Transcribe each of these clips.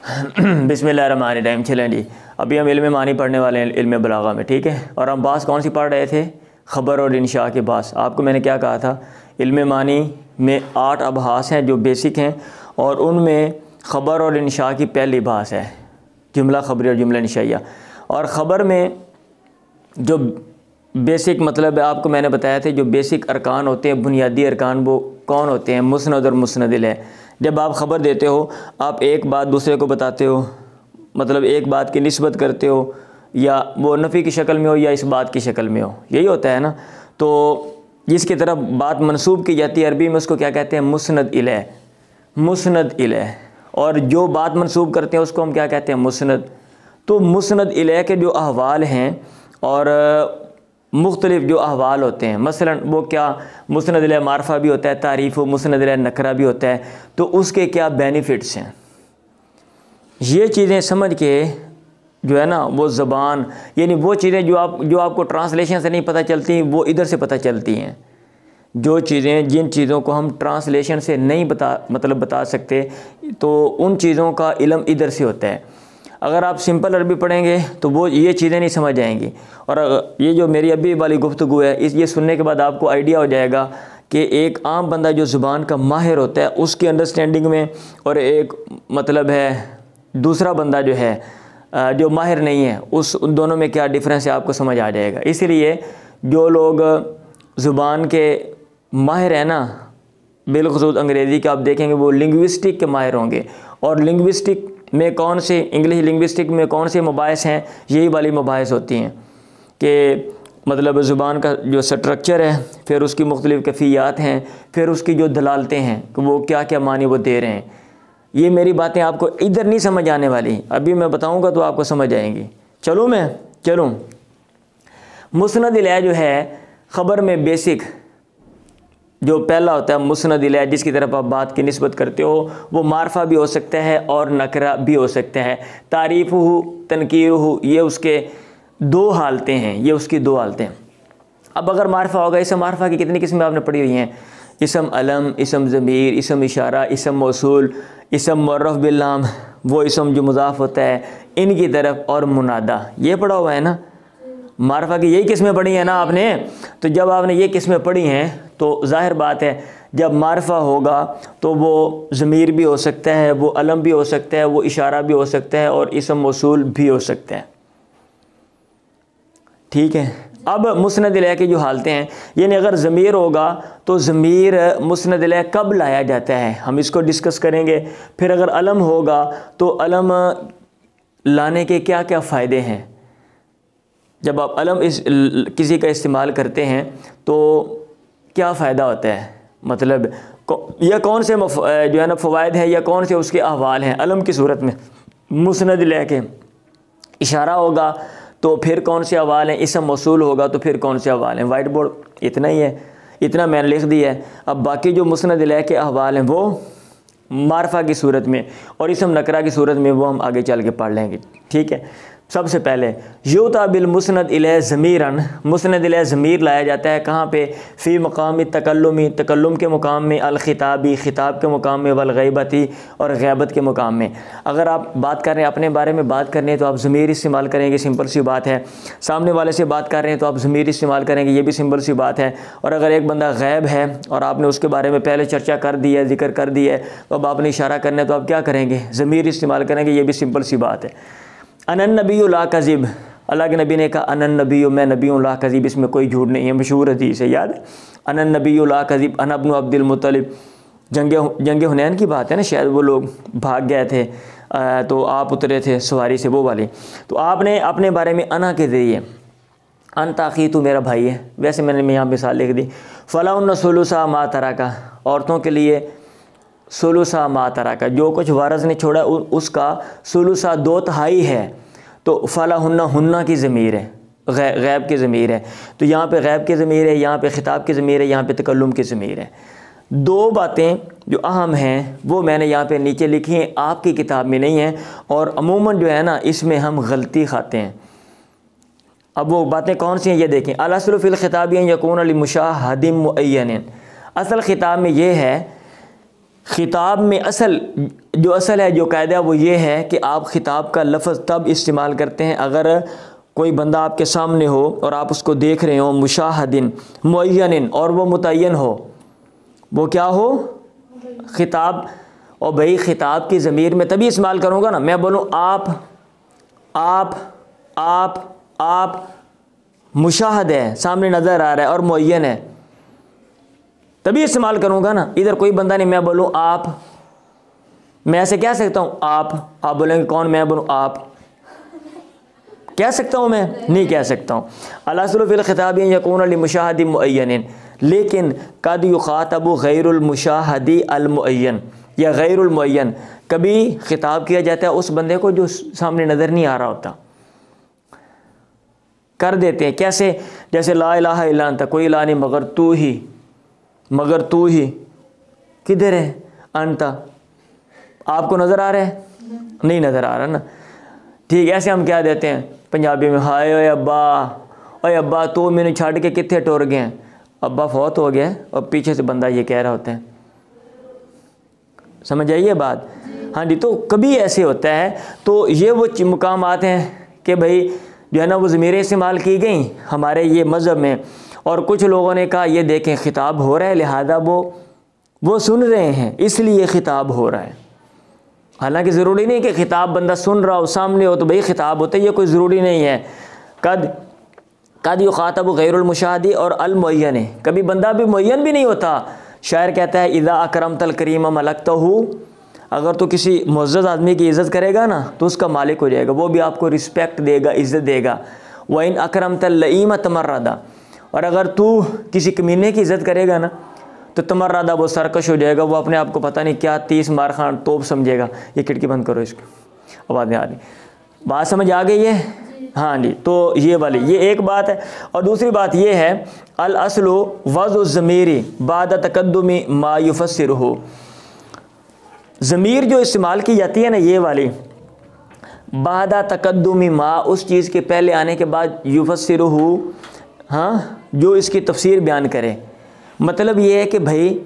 बिस्मिल्लाहिर्रहमानिर्रहीम। चलें जी, अभी हम इल्म मानी पढ़ने वाले हैं, इल्म बलागा में, ठीक है। और हम बास कौन सी पढ़ रहे थे? ख़बर और इंशा के बास। आपको मैंने क्या कहा था? इल्म मानी में 8 अबहास हैं जो बेसिक हैं, और उनमें ख़बर और इंशा की पहली बास है, जुमला ख़बरी और जुमला इंशाइया। और ख़बर में जो बेसिक मतलब आपको मैंने बताया थे, जो बेसिक अरकान होते हैं, बुनियादी अरकान, वो कौन होते हैं? मुस्नद और मुस्नद इलैह। जब आप ख़बर देते हो, आप एक बात दूसरे को बताते हो, मतलब एक बात की निस्बत करते हो, या वो नफ़ी की शक्ल में हो या इस बात की शक्ल में हो, यही होता है ना। तो जिसकी तरफ बात मंसूब की जाती है अरबी में, उसको क्या कहते हैं? मुस्नद इलैह, मुस्नद इलैह। और जो बात मंसूब करते हैं उसको हम क्या कहते हैं? मुस्नद। तो मुस्नद इलैह के जो अहवाल हैं और मुख्तलिफ जो अहवाल होते हैं, मसलन वो क्या, मुस्नद इलैह मारफा भी होता है, तारीफ़, मुस्नद इलैह नकरा भी होता है, तो उसके क्या बेनिफिट्स हैं, ये चीज़ें समझ के जो है ना, वो ज़बान, यानी वो चीज़ें जो आपको ट्रांसलेशन से नहीं पता चलती, वो इधर से पता चलती हैं। जो चीज़ें, जिन चीज़ों को हम ट्रांसलेशन से नहीं बता सकते, तो उन चीज़ों का इल्म इधर से होता है। अगर आप सिंपल अरबी पढ़ेंगे तो वो ये चीज़ें नहीं समझ आएंगी। और ये जो मेरी अभी वाली गुफ्तगू है, ये सुनने के बाद आपको आइडिया हो जाएगा कि एक आम बंदा जो ज़ुबान का माहिर होता है उसकी अंडरस्टैंडिंग में, और एक मतलब है दूसरा बंदा जो है जो माहिर नहीं है, उन दोनों में क्या डिफरेंस है आपको समझ आ जाएगा। इसीलिए जो लोग ज़ुबान के माहिर हैं ना, बिलखुसूस अंग्रेज़ी के, आप देखेंगे वो लिंग्विस्टिक के माहिर होंगे। और लिंग्विस्टिक में कौन से, इंग्लिश लिंग्विस्टिक में कौन से मबाहिस हैं? यही वाली मबाहिस होती हैं कि मतलब ज़ुबान का जो स्ट्रक्चर है, फिर उसकी मुख्तलिफ़ कैफ़ियत हैं, फिर उसकी जो दलालतें हैं कि वो क्या क्या मानी वो दे रहे हैं। ये मेरी बातें आपको इधर नहीं समझ आने वाली, अभी मैं बताऊंगा तो आपको समझ आएंगी। चलूँ मुस्नद इलैह जो है ख़बर में बेसिक जो पहला होता है मुस्नद इलैह, जिसकी तरफ आप बात की निस्बत करते हो, वो मारफा भी हो सकता है और नकरा भी हो सकता है। तारीफ़ हो, तनकीर हो, ये उसके 2 हालतें हैं, ये उसकी 2 हालतें हैं। अब अगर मारफा होगा, इसम मारफा की कितनी किस्में आपने पढ़ी हुई हैं? इसम अलम, इसम ज़मीर, इसम इशारा, इसम मौसूल, इसम मुअर्रफ बिल नाम, वो इसम जो मुज़ाफ़ होता है इनकी तरफ, और मुनादा, ये पढ़ा हुआ है ना। मारफा की यही किस्में पढ़ी हैं ना आपने। तो जब आपने ये किस्में पढ़ी हैं तो ज़ाहिर बात है, जब मारफा होगा तो वो ज़मीर भी हो सकता है, वो अलम भी हो सकता है, वो इशारा भी हो सकता है, और इसम मौसूल भी हो सकता है, ठीक है। अब मुस्नद इलैह की जो हालतें हैं, यानी अगर ज़मीर होगा तो ज़मीर मुस्नद इलैह कब लाया जाता है, हम इसको डिस्कस करेंगे। फिर अगर अलम होगा तो अलम लाने के क्या क्या फ़ायदे हैं। जब आप अलम किसी का इस्तेमाल करते हैं तो क्या फ़ायदा होता है, मतलब या कौन से जो है ना फ़वाइद हैं, या कौन से उसके अहवाल हैं अलम की सूरत में मुस्नद इलैह के। इशारा होगा तो फिर कौन से अहवाल हैं, इसम मौसूल होगा तो फिर कौन से अहवाल हैं। वाइट बोर्ड इतना ही है, इतना मैंने लिख दिया है। अब बाकी जो मुस्नद इलैह के अहवाल हैं वो मारफा की सूरत में और इसम नकरा की सूरत में, वो हम आगे चल के पढ़ लेंगे, ठीक है। सबसे पहले युता बिल मुस्नद इलैह ज़मीरन, मुस्नद इलैह ज़मीर लाया जाता है कहाँ पे? फ़ी मकामी तकल्लुमी, तकल्लुम के मुकाम में, अल ख़िताबी, ख़िताब के मुकाम में, वल गैबती, और गैबत के मुकाम में। अगर आप बात कर रहे हैं, अपने बारे में बात करनी है तो आप ज़मीर इस्तेमाल करेंगे, सिंपल सी बात है। सामने वाले से बात कर रहे हैं तो आप ज़मीर इस्तेमाल करेंगे, ये भी सिंपल सी बात है। और अगर एक बंदा गैब है और आपने उसके बारे में पहले चर्चा कर दी है, जिक्र कर दी है, तो अब आपने इशारा करना है तो आप क्या करेंगे? ज़मीर इस्तेमाल करेंगे, ये भी सिंपल सी बात है। अनन नबी ला कज़िब, अल्लाह के नबी ने कहा अनन नबी, मैं नबी हूँ, ला कज़िब, इसमें कोई झूठ नहीं है, मशहूर हदीस है, याद है। अनन नबी ला कज़िब, अना इब्नु अब्दुल मुत्तलिब, जंग हुनैन की बात है ना, शायद वो लोग भाग गए थे तो आप उतरे थे सवारी से, वो वाली। तो आपने अपने बारे में अना के ज़रिए, अन ताक़ी, तू मेरा भाई है, वैसे मैंने यहाँ मिसाल लिख दी। फ़लाउन सुलुसा मा तरा का, औरतों के लिए सुलुसा मा तरा का, जो कुछ वारस ने छोड़ा उसका सुलुसा 2/3 है। तो फ़ला हुन्ना की ज़मीर है, गैब की ज़मीर है। तो यहाँ पे गैब की ज़मीर है, यहाँ पे ख़िताब की ज़मीर है, यहाँ पे तकल्लुम की ज़मीर है। 2 बातें जो अहम हैं वो मैंने यहाँ पे नीचे लिखी हैं, आपकी किताब में नहीं है, और अमूमन जो है ना इसमें हम गलती खाते हैं। अब वो बातें कौन सी हैं ये देखें। अल अस्लु फ़िल ख़िताब यकून लिमुशाहदिन मुअय्यन, असल ख़िताब में ये है ख़िताब में असल है, जो कायदा वो ये है कि आप ख़िताब का लफ्ज़ तब इस्तेमाल करते हैं अगर कोई बंदा आपके सामने हो और आप उसको देख रहे हो, मुशाहदिन मुअय्यनिन, और वो मुतय्यन हो, वो क्या हो, ख़िताब। और भाई ख़िताब की ज़मीर में तभी इस्तेमाल करूँगा ना, मैं बोलूँ आप मुशाहद है, सामने नज़र आ रहा है और मुअय्यन है, तभी इस्तेमाल करूँगा ना। इधर कोई बंदा नहीं, मैं बोलूँ आप, मैं ऐसे कह सकता हूँ आप बोलेंगे कौन, मैं बोलूँ आप, कह सकता हूँ मैं? नहीं कह सकता हूँ। अल-अस्लु फ़िल ख़िताबि यकूनु लिमुशाहिदिन मुअय्यनिन, लेकिन कद युख़ातबु गैरुल मुशाहिदी अल मुअय्यन या गैरुल मुअय्यन, कभी ख़िताब किया जाता है उस बंदे को जो सामने नज़र नहीं आ रहा होता, कर देते हैं। कैसे? जैसे ला इलाहा इल्ला अंता, कोई इलाह नहीं मगर तू ही, किधर है अंता, आपको नज़र आ रहा है? नहीं नज़र आ रहा ना, ठीक। ऐसे हम क्या देते हैं पंजाबी में, हाय ओए अब्बा तू मैंने छड़ के कितने टुर गए, अब्बा फौत हो गया और पीछे से बंदा ये कह रहा होता है, समझ आइए बात? हाँ जी। तो कभी ऐसे होता है, तो ये वो मुकामात हैं कि भाई जो है ना वो ज़मीरें इस्तेमाल की गई हमारे ये मज़हब में, और कुछ लोगों ने कहा ये देखें ख़िताब हो रहा है, लिहाजा वो सुन रहे हैं इसलिए ख़िताब हो रहा है। हालांकि ज़रूरी नहीं कि ख़िताब बंदा सुन रहा हो, सामने हो तो भाई ख़िताब होता है, ये कोई ज़रूरी नहीं है। कद युख़ातबु गैरुल मुशाहिदी और अल मुअय्यन, कभी बंदा भी मुअय्यन भी नहीं होता। शायर कहता है इज़ा अकरमतल करीम मलकतहू, अगर तो किसी मुअज़्ज़ज़ आदमी की इज़्ज़त करेगा ना तो उसका मालिक हो जाएगा, वो भी आपको रिस्पेक्ट देगा, इज़्ज़त देगा। व इन अकरमतल लईम तमर्रदा, और अगर तू किसी कमीने की इज़्ज़त करेगा ना तो तमर्रदा, वो सरकश हो जाएगा, वो अपने आप को पता नहीं क्या 30 मार खान तोप समझेगा। ये खिड़की बंद करो, इसकी आवाज़ नहीं आ रही, बात समझ आ गई है? हाँ जी। तो ये वाली ये एक बात है। और दूसरी बात ये है अल अस्लु वज़्उ ज़मीरी बाद तक़द्दुमी मा युफ़स्सिरुहु, ज़मीर जो इस्तेमाल की जाती है ना ये वाली, बाद तक़द्दुमी मा, उस चीज़ के पहले आने के बाद, युफ़स्सिरुहु, हाँ, जो इसकी तफसीर बयान करे। मतलब ये है कि भाई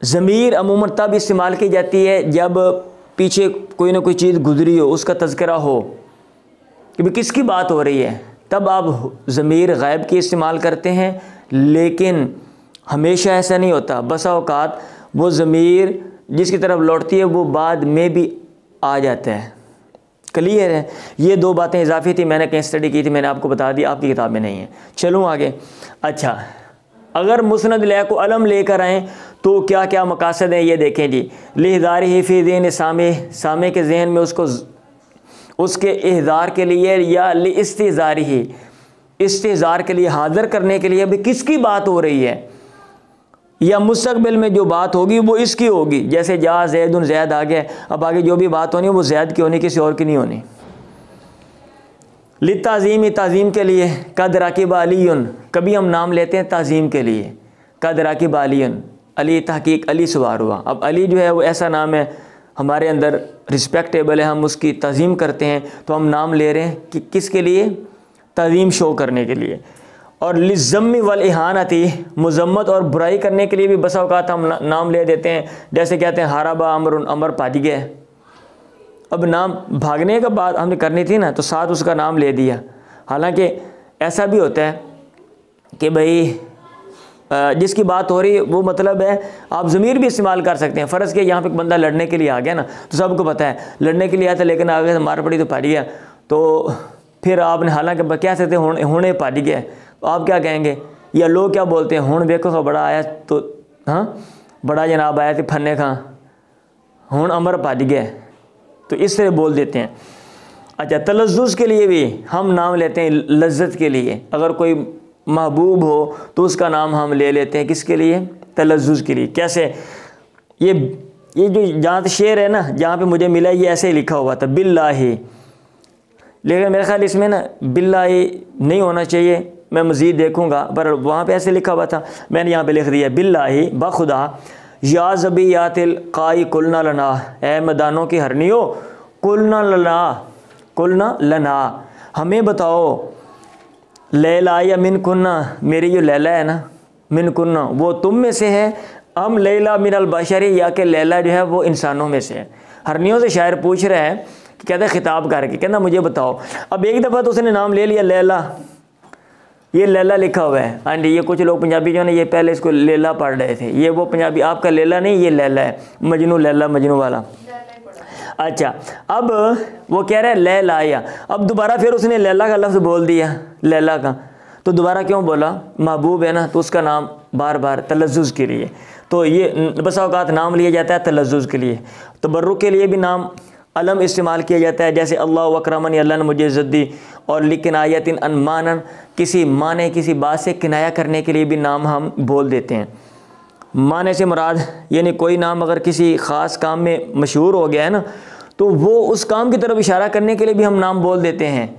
ज़मीर अमूमन तब इस्तेमाल की जाती है जब पीछे कोई ना कोई चीज़ गुजरी हो, उसका तज़किरा हो कि भाई किसकी बात हो रही है, तब आप ज़मीर गायब की इस्तेमाल करते हैं। लेकिन हमेशा ऐसा नहीं होता, बसा औकात वो ज़मीर जिसकी तरफ लौटती है वो बाद में भी आ जाता है। क्लियर है? ये दो बातें इजाफी थी, मैंने कहीं स्टडी की थी, मैंने आपको बता दी, आपकी किताब में नहीं है। चलूँ आगे। अच्छा, अगर मुस्नद लै को अलम लेकर आएँ तो क्या क्या मकासद हैं ये देखें जी। लिहदार ही फ़ी ज़हन सामे के जहन में उसके इहदार के लिए, या लिस्तिज़ार ही, इस्तिज़ार के लिए, हाज़िर करने के लिए भी किसकी बात हो रही है, या मुस्तक़बिल में जो बात होगी वो इसकी होगी। जैसे जा ज़ैदुन, ज़ैद आ गया, अब आगे जो भी बात होनी है वो ज़ैद की होनी, किसी और की नहीं होनी। लित्ताज़ीम, ताज़ीम के लिए। कद राकिब अलीयुन, कभी हम नाम लेते हैं ताज़ीम के लिए, कद राकिब अलीयुन, अली तहकीक अली सवार हुआ। अब अली जो है वो ऐसा नाम है हमारे अंदर रिस्पेक्टेबल है, हम उसकी ताज़ीम करते हैं, तो हम नाम ले रहे हैं कि किसके लिए, ताज़ीम शो करने के लिए। और लिज़्ज़म्मी वल इहानती, मज़म्मत और बुराई करने के लिए भी बसा औकात हम नाम ले देते हैं। जैसे कहते हैं हाराबा अमरुन, अमर भाग गया। अब नाम भागने का बात हमने करनी थी ना, तो साथ उसका नाम ले दिया। हालांकि ऐसा भी होता है कि भाई जिसकी बात हो रही है वो मतलब है, आप ज़मीर भी इस्तेमाल कर सकते हैं। फ़र्ज़ के यहाँ पे एक बंदा लड़ने के लिए आ गया ना, तो सबको पता है लड़ने के लिए आया था, लेकिन आगे मार पड़ी तो पड़ गया, तो फिर आपने हालांकि कह सकते हैं हुणे पड़ गया, तो आप क्या कहेंगे, या लोग क्या बोलते हैं, हुण देखो का बड़ा आया, तो हाँ बड़ा जनाब आया थे फन्ने खां, हुण अमर पड़ गया, तो इस तरह बोल देते हैं। अच्छा, तलज़्ज़ुज़ के लिए भी हम नाम लेते हैं, लज्जत के लिए। अगर कोई महबूब हो तो उसका नाम हम ले लेते हैं, किसके लिए, तलज़्ज़ुज़ के लिए। कैसे, ये जो जहाँ शेर है ना, जहाँ पे मुझे मिला ये ऐसे ही लिखा हुआ था बिल्लाही, लेकिन मेरे ख्याल इसमें ना बिल्लाही नहीं होना चाहिए, मैं मज़ीद देखूँगा, पर वहाँ पे ऐसे लिखा हुआ था, मैंने यहाँ पे लिख दिया बिल्लाही, बखुदा, या ज़बियातिल काई कुलना लना, ए मैदानों की हरनियो, कुलना लना, हमें बताओ, लैला या मिन कुन्ना, मेरी जो लैला है ना, मिन कुन्ना वो तुम में से है, हम लैला मिनल बशरी, या कि लैला जो है वो इंसानों में से है। हरनियों से शायर पूछ रहे हैं कि कहते हैं खिताब करके, कहना मुझे बताओ। अब एक दफ़ा तो उसने नाम ले लिया लैला, ये लैला लिखा हुआ है। एंड ये कुछ लोग पंजाबी जो है ये पहले इसको लैला पढ़ रहे थे, ये वो पंजाबी आपका लैला नहीं, ये लैला है, मजनू लैला मजनू वाला। अच्छा, अब वो कह रहा है लैला आया, अब दोबारा फिर उसने लैला का लफ्ज़ बोल दिया, लैला का। तो दोबारा क्यों बोला? महबूब है ना, तो उसका नाम बार बार तलज़्ज़ुज़ के लिए, तो ये बस औक़ात नाम लिया जाता है तलज़्ज़ुज़ के लिए। तबर्रुक के लिए भी नाम अलम इस्तेमाल किया जाता है, जैसे अल्लाह अकरमनी, अल्लाह ने मुझे इज़्ज़त दी। और लिकिन आयतिन अनमानन, किसी माने किसी बात से किनाया करने के लिए भी नाम हम बोल देते हैं। माने से मुराद यानी कोई नाम अगर किसी ख़ास काम में मशहूर हो गया है ना, तो वो उस काम की तरफ इशारा करने के लिए भी हम नाम बोल देते हैं।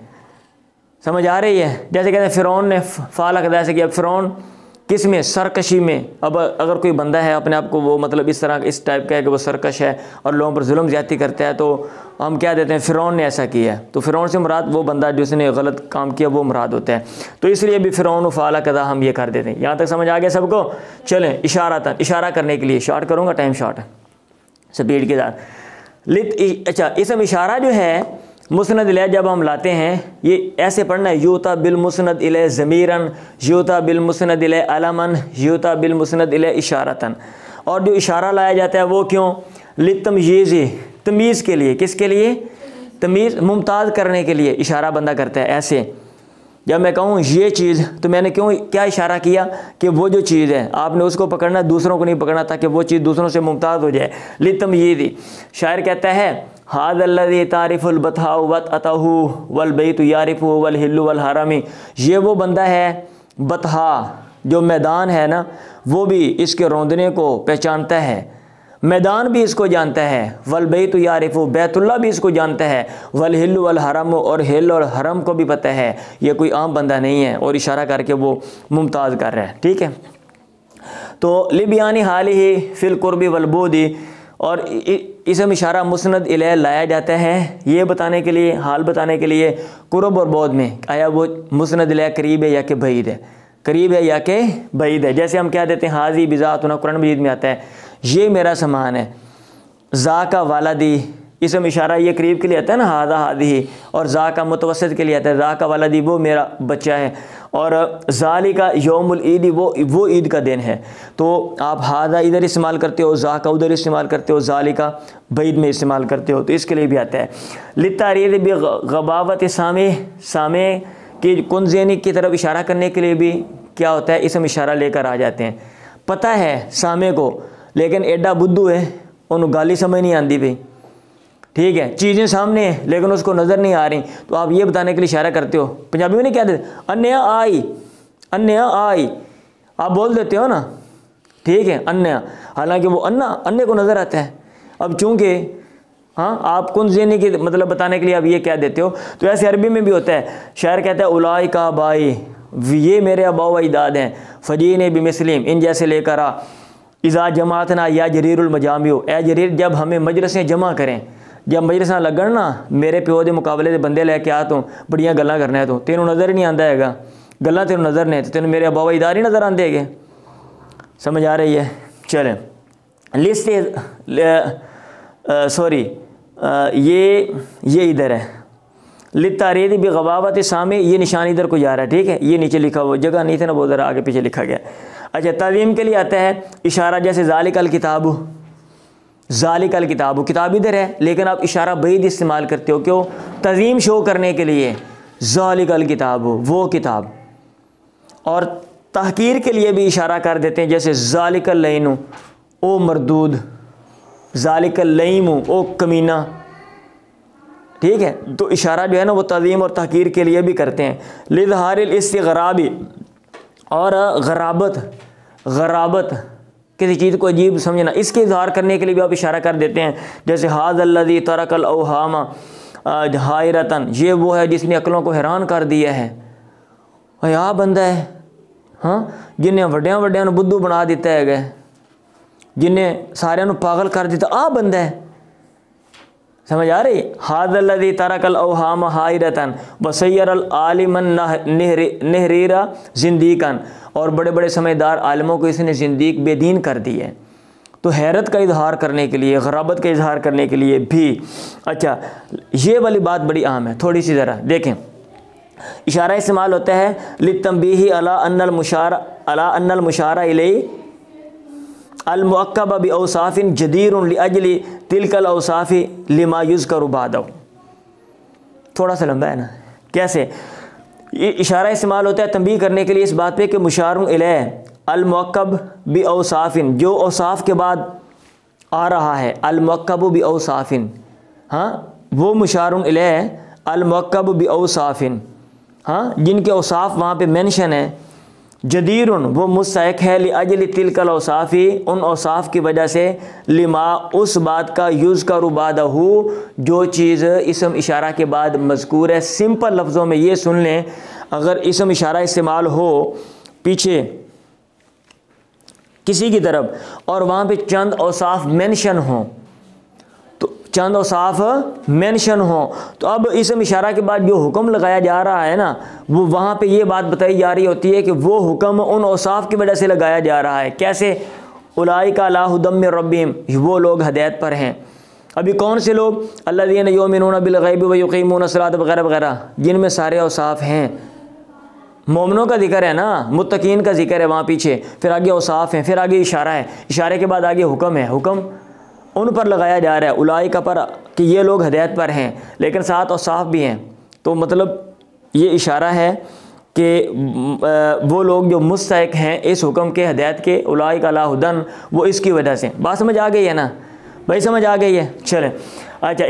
समझ आ रही है? जैसे कहते हैं फ़िरौन ने फ़ाल अदा से किया, फ़िरौन किस में? सरकशी में। अब अगर कोई बंदा है अपने आप को वो मतलब इस तरह इस टाइप का है कि वो सरकश है और लोगों पर जुल्म ज़्यादती करता है, तो हम क्या देते हैं? फ़िरौन ने ऐसा किया है। तो फ़िरौन से मुराद वो बंदा जिसने गलत काम किया वो मुराद होता है। तो इसलिए भी फ़िरौन फ़ाल अदा हम ये कर देते हैं। यहाँ तक समझ आ गया सबको? चलें, इशारा करने के लिए शॉर्ट करूँगा, टाइम शॉर्ट है, स्पीड के साथ। लित अच्छा, इसम इशारा जो है मुस्नद इलैह जब हम लाते हैं, ये ऐसे पढ़ना है, Utah bill मुस्नद इलैह ज़मीरन, Utah bill मुस्नद इलैह अलमन, Utah bill मुस्नद इलैह इशारतन। और जो इशारा लाया जाता है वो क्यों? लितमयीज़, तमीज़ के लिए। किसके लिए? तमीज़, मुमताज़ करने के लिए इशारा बंदा करता है। ऐसे जब मैं कहूँ ये चीज़, तो मैंने क्या इशारा किया कि वो जो चीज़ है आपने उसको पकड़ना, दूसरों को नहीं पकड़ना, ताकि वो चीज़ दूसरों से मुमताज़ हो जाए। लितमयीज़। शायर कहता है हादल्लज़ी तारिफुल बतहाउ वत अतहु वल बैतु यारिफु वल हिल्लु वल हरमी, ये वो बंदा है बतहा, जो मैदान है ना वो भी इसके रौंदने को पहचानता है, मैदान भी इसको जानता है। वल बैतु यारिफु, बैतुल्ला भी इसको जानता है। वल हिल्लु वल हरम, और हिल और हरम को भी पता है। ये कोई आम बंदा नहीं है, और इशारा करके वो मुमताज़ कर रहा है। ठीक है, तो लिबियानी हाल ही फिल कुर्बी वल बुदी, और इसम इशारा मुस्नद इलैह लाया जाता है ये बताने के लिए, हाल बताने के लिए, कुर्ब और बौद में आया वो मुस्नद इलैह करीब है या कि बईद है, करीब है या कि बईद है। जैसे हम क्या देते हैं, हाजी बिज़ातुना, कुरान मजीद में आता है ये मेरा सामान है। जा का वालदी, इसम इशारा ये करीब के लिए आता है ना, हादा हादी, और जा का मुतवस्सित के लिए आता है, जा का वालदी वो मेरा बच्चा है। और ज़ाली का यौमुल ईद, वो ईद का दिन है। तो आप हादा इधर इस्तेमाल करते हो, जा का उधर इस्तेमाल करते हो, ज़ाली का बैद में इस्तेमाल करते हो, तो इसके लिए भी आता है। लितारीद भी गबावत सामे की कुंज़ेनी की तरफ इशारा करने के लिए भी क्या होता है, इसम इशारा लेकर आ जाते हैं। पता है सामे को, लेकिन एडा बुद्धू है, उन्होंने गाली समझ नहीं आती भाई। ठीक है, चीज़ें सामने हैं लेकिन उसको नज़र नहीं आ रही, तो आप ये बताने के लिए इशारा करते हो। पंजाबी में नहीं कहते अन्या आई, अन्या आई, आप बोल देते हो ना, ठीक है, अन्या, हालांकि वो अन्य को नज़र आता है। अब चूँकि हाँ आप कुंज़ेनी की मतलब बताने के लिए आप ये क्या देते हो, तो ऐसे अरबी में भी होता है। शायर कहता है उलाई का बाई, ये मेरे अबाव अजदाद हैं, फ़जीन बिमिस्लिम, इन जैसे लेकर आ। इज़ा जमातना या जरीरुल मजामियो, ए जरीर जब हमें मजलिसें जमा करें, जब मजलिसां लगन ना, मेरे प्यो के मुकाबले के बंदे लैके आ, तू बड़ियां गल्लां करना है, तो तेनों नज़र ही नहीं आता है, गल्लां तेनों नज़र ने, तो तेनों मेरे अबाव अजदाद ही नज़र आते है। समझ आ रही है? चलें, लिस्ट सॉरी ये इधर है, लितारीद भी गवावत सामे, ये निशान इधर को जा रहा है। ठीक है, ये नीचे लिखा हुआ, जगह नहीं थे ना, वो ज़रा आगे पीछे लिखा गया। अच्छा, ताज़ीम के लिए आता है इशारा, जैसे ज़ालिकल किताबु, ज़ालिकल किताबु, किताब इधर है लेकिन आप इशारा बैद इस्तेमाल करते हो, क्यों? तज़ीम शो करने के लिए, ज़ालिकल किताबु, वो किताब। और तहकीर के लिए भी इशारा कर देते हैं, जैसे ज़ालिकल लईनु, ओ मरदूद, ज़ालिकल लईमु, ओ कमीना। ठीक है, तो इशारा जो है ना वो तज़ीम और तहकीर के लिए भी करते हैं। लिज़हारिल इस्तिग़राबी, और गराबत किसी चीज़ को अजीब समझना, इसके इजहार करने के लिए भी आप इशारा कर देते हैं, जैसे हाज़ल्लज़ी तरकल औहामा हायरतन, ये वो है जिसने अक्लों को हैरान कर दिया है। आ बंदा है हाँ, जिन्हें वड्डियां वड्डियां नूं बुद्धू बना दिता है, जिन्हें सारियां नूं पागल कर दिता, आ बंदा है। समझ आ रही? हाज़ल्लज़ी तरकल औहामा हायरतन वसय्यरल आलिमन नहरीरा ज़िंदीकन, और बड़े बड़े समझदार आलिमों को इसने ज़िंदीक बेदीन कर दी है। तो हैरत का इजहार करने के लिए, ग़राबत का इजहार करने के लिए भी। अच्छा, ये वाली बात बड़ी अहम है, थोड़ी सी ज़रा देखें। इशारा इस्तेमाल होता है लितंबीही अला अन्नल मुशारा इलैहि अल मुअक्कब बि औसाफिन जदीरुन लिअजलि तिलकल औसाफि लिमा युज़करु बादहु। थोड़ा सा लंबा है ना, कैसे ये इशारा इस्तेमाल होता है तंबीह करने के लिए इस बात पे कि मुशारुन इलैहि अल मुअक्कब बि औसाफिन, जो औसाफ के बाद आ रहा है, अल मुअक्कब बि औसाफिन, हाँ वो मुशारुन इलैहि अल मुअक्कब बि औसाफिन, हाँ जिनके औसाफ वहाँ पे मेंशन है। जदीरुन वो मुस्तहक है लिअजलि तिलकल औसाफ़ी, उन औसाफ की वजह से, लिमा उस बात का यूज़ का रुबादहू जो चीज़ इसम इशारा के बाद मज़कूर है। सिंपल लफ्ज़ों में ये सुन लें, अगर इसम इशारा इस्तेमाल हो पीछे किसी की तरफ और वहाँ पे चंद औसाफ मेंशन हों, चंद औसाफ मेंशन हो, तो अब इसम इशारा के बाद जो हुक्म लगाया जा रहा है ना, वो वहाँ पे ये बात बताई जा रही होती है कि वो हुक्म उन औसाफ की वजह से लगाया जा रहा है। कैसे? उलाइका अला हुदम मिर रब्बिहिम, वो लोग हदायत पर हैं। अभी कौन से लोग? अल्लज़ीना युमिनूना बिल गैबि व युक़ीमूना सलात वगैरह वगैरह, जिनमें सारे औसाफ हैं। मोमिनों का जिक्र है ना, मुत्तकीन का जिक्र है वहाँ पीछे, फिर आगे औसाफ हैं, फिर आगे इशारा है, इशारे के बाद आगे हुक्म है। हुक्म उन पर लगाया जा रहा है, उलाइका पर, कि ये लोग हदायत पर हैं, लेकिन साथ औसाफ भी हैं। तो मतलब ये इशारा है कि वो लोग जो मुस्तहक हैं इस हुक्म के, हदायत के, उलाइका अला हुदन, वो इसकी वजह से। बात समझ आ गई है ना भाई? समझ आ गई है? चलें। अच्छा,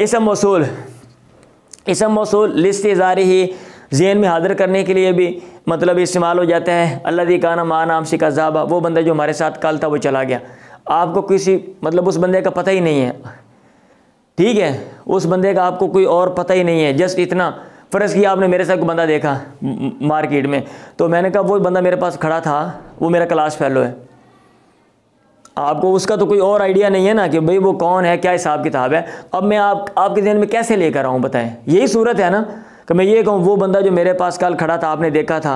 इसम मौसूल लिस्तिज़ारी ही ज़हन में हाज़िर करने के लिए भी मतलब इस्तेमाल हो जाता है। अल्लज़ी काना मा नाम सिका ज़ाबा, वो बंदा जो हमारे साथ कल था वो चला गया। आपको किसी मतलब उस बंदे का पता ही नहीं है, ठीक है, उस बंदे का आपको कोई और पता ही नहीं है। जस्ट इतना फ़र्ज़ किया आपने मेरे साथ कोई बंदा देखा मार्केट में, तो मैंने कहा वो बंदा मेरे पास खड़ा था, वो मेरा क्लास फेलो है। आपको उसका तो कोई और आइडिया नहीं है ना कि भाई वो कौन है, क्या हिसाब किताब है। अब मैं आपके ज़हन में कैसे लेकर आऊँ बताएं? यही सूरत है ना कि मैं ये कहूँ वो बंदा जो मेरे पास कल खड़ा था आपने देखा था,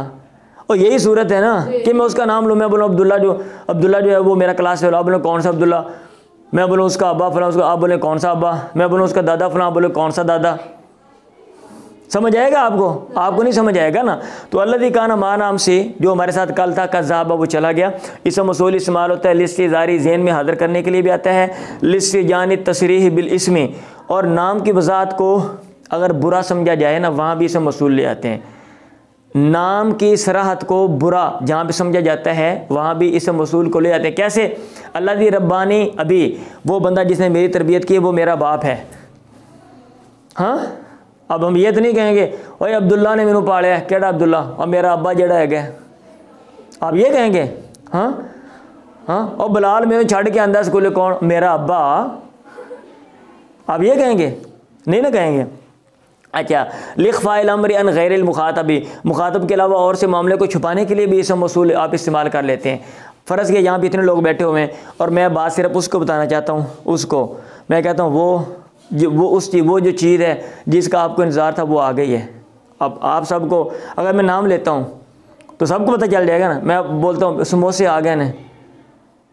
और यही सूरत है ना कि मैं उसका नाम लूँ, मैं बोलूँ अब्दुल्ला जो है वो मेरा क्लास फेलो। आप बोलो कौन सा अब्दुल्ला? मैं बोलूँ उसका अब्बा फलां, उसका आप बोले कौन सा अब्बा? मैं बोलूँ उसका दादा फलां, बोले कौन सा दादा? समझ आएगा आपको? आपको नहीं समझ आएगा ना। तो अल्लज़ी काना मा नाम से जो हमारे साथ कल था, कज़्ज़ाबा, वो चला गया। इसम मौसूल इस्तेमाल होता है लिस्तिज़ारी, ज़हन में हाज़िर करने के लिए भी आता है। लिस्तिजानी तसरीह बिल इस्मी, और नाम की वज़ाहत को अगर बुरा समझा जाए ना, वहाँ भी इसम मौसूल ले आते हैं। नाम की सराहत को बुरा जहाँ पे समझा जाता है, वहाँ भी इसम मौसूल को ले आते हैं। कैसे? अल्लज़ी रब्बानी अभी, वो बंदा जिसने मेरी तरबियत की वो मेरा बाप है। हाँ, अब हम ये तो नहीं कहेंगे ओए अब्दुल्ला ने मैनू पालिया है, केड़ा अब्दुल्ला? अब मेरा अब्बा जड़ा है, आप ये कहेंगे? हाँ हाँ, और बिलाल मैंने छड़ के आंदा स्कूले, कौन? मेरा अब्बा। आप ये कहेंगे? नहीं ना कहेंगे। अच्छा, लिखफ़ाइल अम्र अन गैरिल मुखातबी, मुखातब के अलावा और से मामले को छुपाने के लिए भी इसम मौसूल आप इस्तेमाल कर लेते हैं। फ़र्ज़ के यहाँ पे इतने लोग बैठे हुए हैं और मैं बात सिर्फ उसको बताना चाहता हूँ, उसको मैं कहता हूँ वो जो चीज़ है जिसका आपको इंतज़ार था वो आ गई है। अब आप सबको अगर मैं नाम लेता हूँ तो सबको पता चल जाएगा ना। मैं बोलता हूँ समोसे आ गए ना,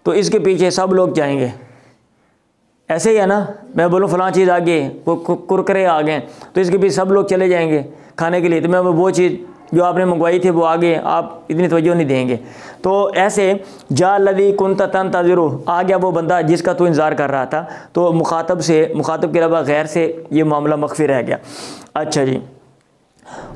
तो इसके पीछे सब लोग जाएंगे। ऐसे ही है ना, मैं बोलूँ फ़लाँ चीज़ आ गई, कुरकुरे आ गए, तो इसके पीछे सब लोग चले जाएंगे खाने के लिए। तो मैं वो चीज़ जो आपने मंगवाई थी वो आ गई, आप इतनी तवज्जो नहीं देंगे। तो ऐसे जा लदी कुंता तंतज़िरु, आ गया वो बंदा जिसका तू इंतज़ार कर रहा था। तो मुखातब के अलावा गैर से ये मामला मख्फी रह गया। अच्छा जी,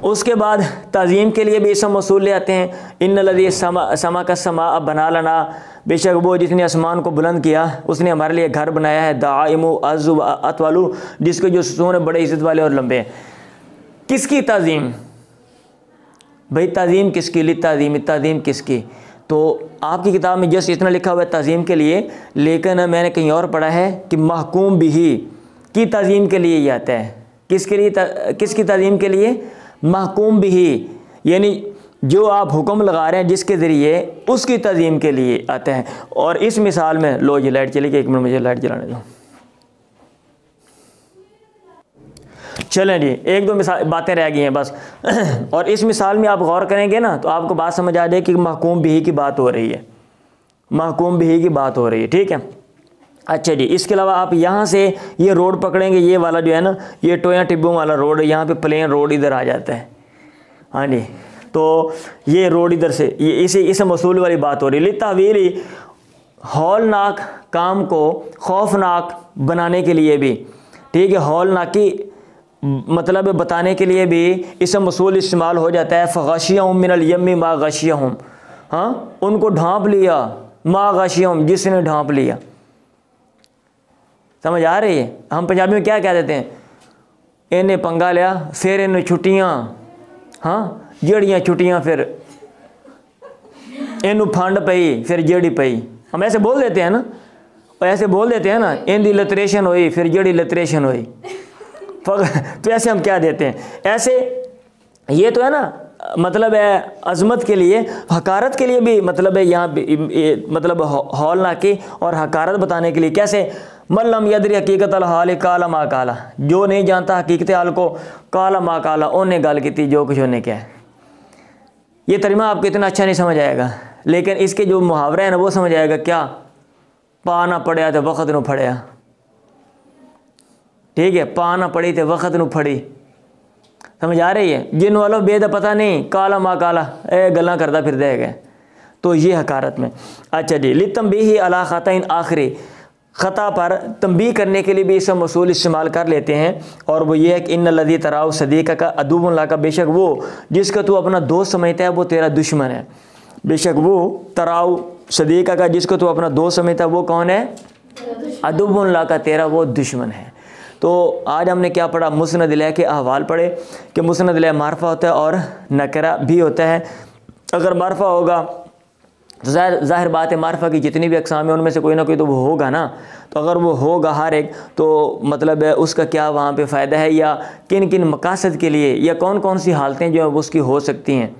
उसके बाद ताज़ीम के लिए भी इसम मौसूल ले आते हैं। इन लदी समा का समा बना लना, बेशक वो जिसने आसमान को बुलंद किया उसने हमारे लिए घर बनाया है। दाइमु अज़्ज़ु अतवालु, जिसके जो सुसून है बड़े इज़्ज़त वाले और लंबे। किसकी ताज़ीम भाई? ताज़ीम किसकी? ताज़ीम किसकी? तो आपकी किताब में जस्ट इतना लिखा हुआ है ताज़ीम के लिए, लेकिन मैंने कहीं और पढ़ा है कि महकूम बिही की ताज़ीम के लिए ये आता है। किसके लिए? किसकी ताज़ीम के लिए? महकूम बिही, यानी जो आप हुक्म लगा रहे हैं जिसके ज़रिए, उसकी ताज़ीम के लिए आता है। और इस मिसाल में, लो जी लाइट चली गई, 1 मिनट मुझे लाइट जलाने दो। चलें जी, 1-2 मिसाल बातें रह गई हैं बस। और इस मिसाल में आप गौर करेंगे ना तो आपको बात समझ आ जाए कि महकूम बिही की बात हो रही है, महकूम बिही की बात हो रही है, ठीक है। अच्छा जी, इसके अलावा आप यहाँ से ये रोड पकड़ेंगे, ये वाला जो है ना, ये टोया टिब्बों वाला रोड है, यहाँ पे प्लेन रोड इधर आ जाता है। हाँ जी, तो ये रोड इधर से, ये इस मसूल वाली बात हो रही है। लितावीली हौलनाक काम को खौफनाक बनाने के लिए भी, ठीक है, हौलनाक की मतलब बताने के लिए भी इसम मसूल इस्तेमाल हो जाता है। फ़ग़शियहुम मिनल यम्मी मा ग़शियहुम, हाँ, उनको ढांप लिया, मा ग़शियहुम, जिसने ढांप लिया। समझ आ रही है? हम पंजाबी में क्या कह देते हैं, इन्हें पंगा लिया, फिर इन्हें छुट्टियाँ, हाँ, जड़ियाँ छुट्टियाँ, फिर इनू फंड पई, फिर जड़ी पई। हम ऐसे बोल देते हैं ना, ऐसे बोल देते हैं ना, इनकी लतरेशन हुई, फिर जड़ी लतरेशन हुई। तो ऐसे हम क्या देते हैं, ऐसे ये तो है ना, मतलब है अज़मत के लिए, हकारत के लिए भी मतलब है यहाँ मतलब हौलनाकी और हकारत बताने के लिए। कैसे, मल्लम यदरी हकीकत अल हाल काला मा काला, जो नहीं जानता हकीकत हाल को, काला मा काला, उन्हें गल की जो कुछ उन्हें क्या है। ये तर्जुमा आपको इतना अच्छा नहीं समझ आएगा, लेकिन इसके जो मुहावरा है ना वो समझ आएगा। क्या, पा ना पड़िया तो वक़्त नू फड़िया, ठीक है, पा ना पड़ी तो वक़्त नू फड़ी। समझ आ रही है? जिन वालों बेद पता नहीं, काला मा काला ए गल्लां करता फिर देगा, तो ये हकारत में। अच्छा जी, लितंबीही अला ख़ताइन आखिरी, ख़ता पर तंबीह करने के लिए भी इसका मसूल इस्तेमाल कर लेते हैं, और वो ये है कि इन्नल लज़ी तराउ सदीक़ा का अदुव्वुन लका, बेशक वो जिसका तू अपना दोस्त समझता है वो तेरा दुश्मन है। बेशक वो तराउ सदीक़ा का, जिसको तू अपना दोस्त समझता है वो कौन है, अदुव्वुन लका, तेरा वो दुश्मन है। तो आज हमने क्या पढ़ा, मुस्नद इलैह के अहवाल पढ़े कि मुस्नद इलैह मारफा होता है और नकरा भी होता है। अगर मारफा होगा तो ज़ाहिर बात है मारफा की जितनी भी अक़साम है उनमें से कोई ना कोई तो वो होगा ना। तो अगर वो होगा हर एक, तो मतलब है उसका क्या वहाँ पे फ़ायदा है, या किन किन मकासद के लिए, या कौन कौन सी हालतें जो है उसकी हो सकती हैं।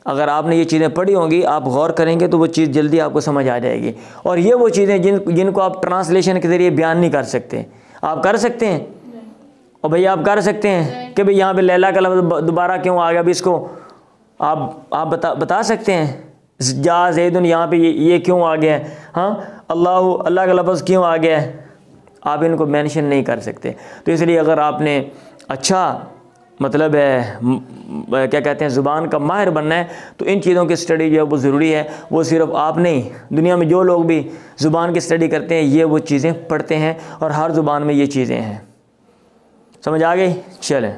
अगर आपने ये चीज़ें पढ़ी होंगी, आप गौर करेंगे तो वो चीज़ जल्दी आपको समझ आ जाएगी। और ये वो चीज़ें जिनको आप ट्रांसलेशन के ज़रिए बयान नहीं कर सकते। आप कर सकते हैं, और भैया आप कर सकते हैं कि भाई यहाँ पे लैला का लफ्ज़ दोबारा क्यों आ गया, अभी इसको आप बता सकते हैं। जा ज़ैदुन, यहाँ पे ये क्यों आ गया है, हाँ, अल्लाह का लफ्ज़ क्यों आ गया है, आप इनको मेंशन नहीं कर सकते। तो इसलिए अगर आपने अच्छा मतलब है क्या कहते हैं ज़ुबान का माहिर बनना है, तो इन चीज़ों की स्टडी जो है वो ज़रूरी है। वो सिर्फ आप नहीं, दुनिया में जो लोग भी ज़ुबान की स्टडी करते हैं ये वो चीज़ें पढ़ते हैं, और हर ज़ुबान में ये चीज़ें हैं। समझ आ गई? चलें।